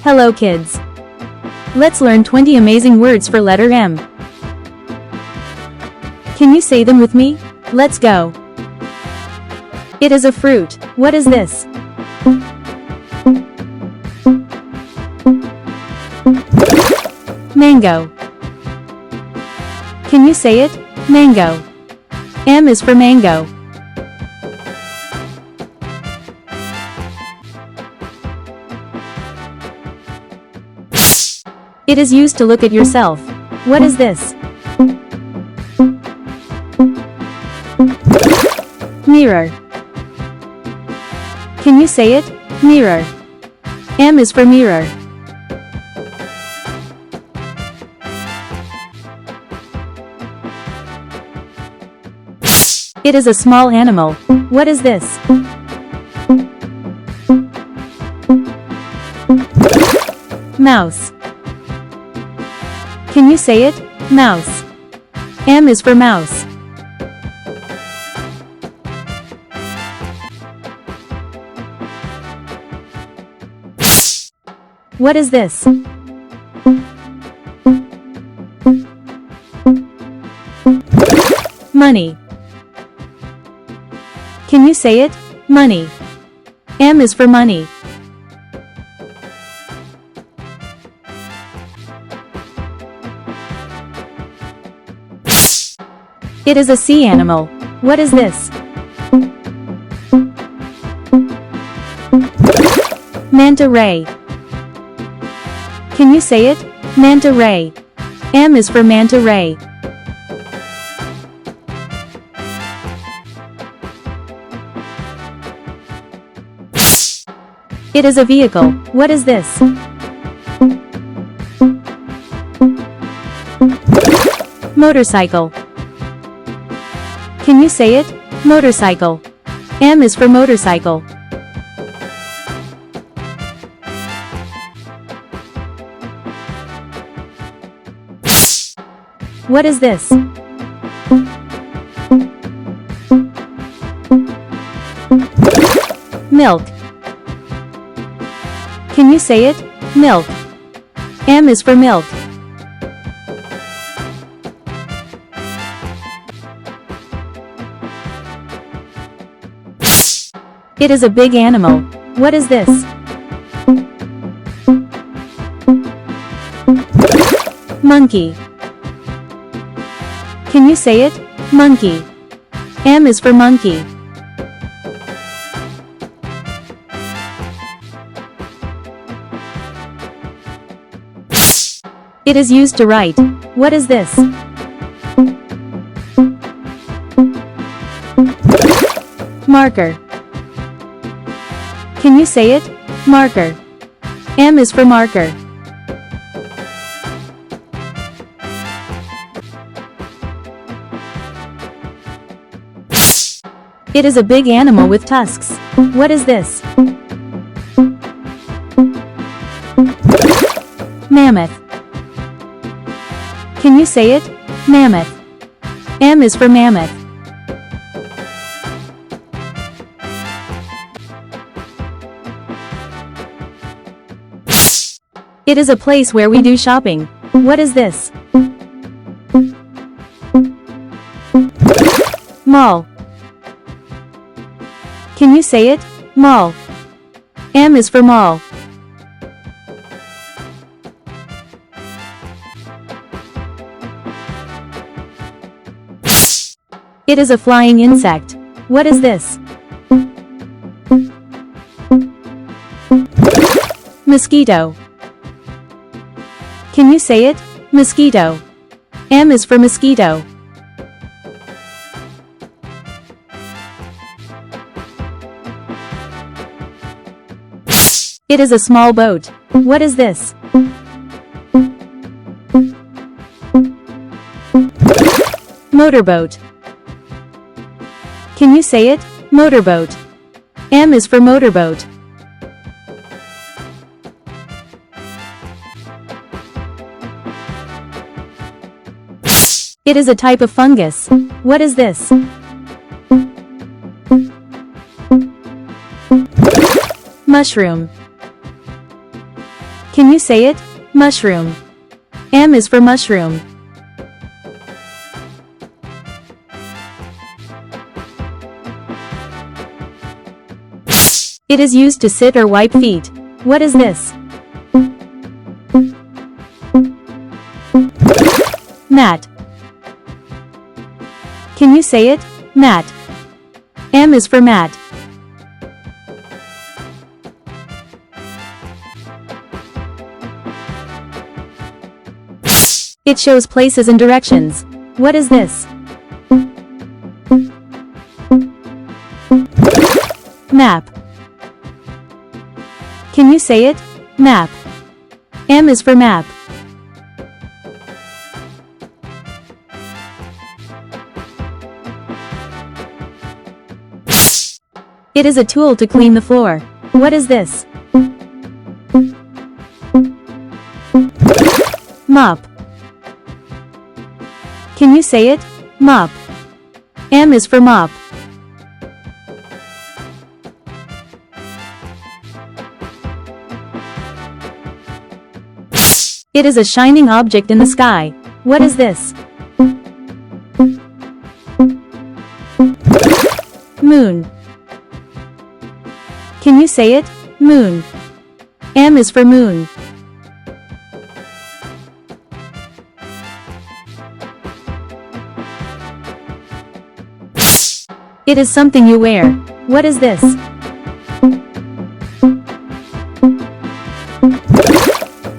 Hello kids. Let's learn 20 amazing words for letter M. Can you say them with me? Let's go. It is a fruit. What is this? Mango. Can you say it? Mango. M is for mango. It is used to look at yourself. What is this? Mirror. Can you say it? Mirror. M is for mirror. It is a small animal. What is this? Mouse. Can you say it? Mouse. M is for mouse. What is this? Money. Can you say it? Money. M is for money. It is a sea animal. What is this? Manta ray. Can you say it? Manta ray. M is for manta ray. It is a vehicle. What is this? Motorcycle. Can you say it? Motorcycle. M is for motorcycle. What is this? Milk. Can you say it? Milk. M is for milk. It is a big animal. What is this? Monkey. Can you say it? Monkey. M is for monkey. It is used to write. What is this? Marker. Can you say it? Marker. M is for marker. It is a big animal with tusks. What is this? Mammoth. Can you say it? Mammoth. M is for mammoth. It is a place where we do shopping. What is this? Mall. Can you say it? Mall. M is for mall. It is a flying insect. What is this? Mosquito. Can you say it? Mosquito. M is for mosquito. It is a small boat. What is this? Motorboat. Can you say it? Motorboat. M is for motorboat. It is a type of fungus. What is this? Mushroom. Can you say it? Mushroom. M is for mushroom. It is used to sit or wipe feet. What is this? Mat. Can you say it? Mat. M is for mat. It shows places and directions. What is this? Map. Can you say it? Map. M is for map. It is a tool to clean the floor. What is this? Mop. Can you say it? Mop. M is for mop. It is a shining object in the sky. What is this? Moon. Can you say it? Moon. M is for moon. It is something you wear. What is this?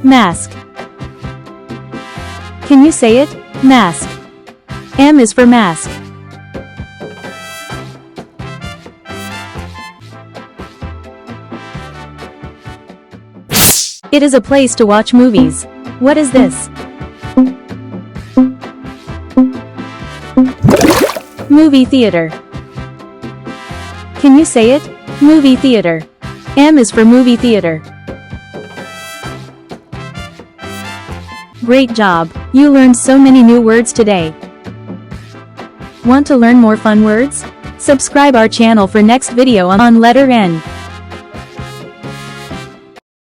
Mask. Can you say it? Mask. M is for mask. It is a place to watch movies. What is this? Movie theater. Can you say it? Movie theater. M is for movie theater. Great job! You learned so many new words today. Want to learn more fun words? Subscribe our channel for next video on letter N.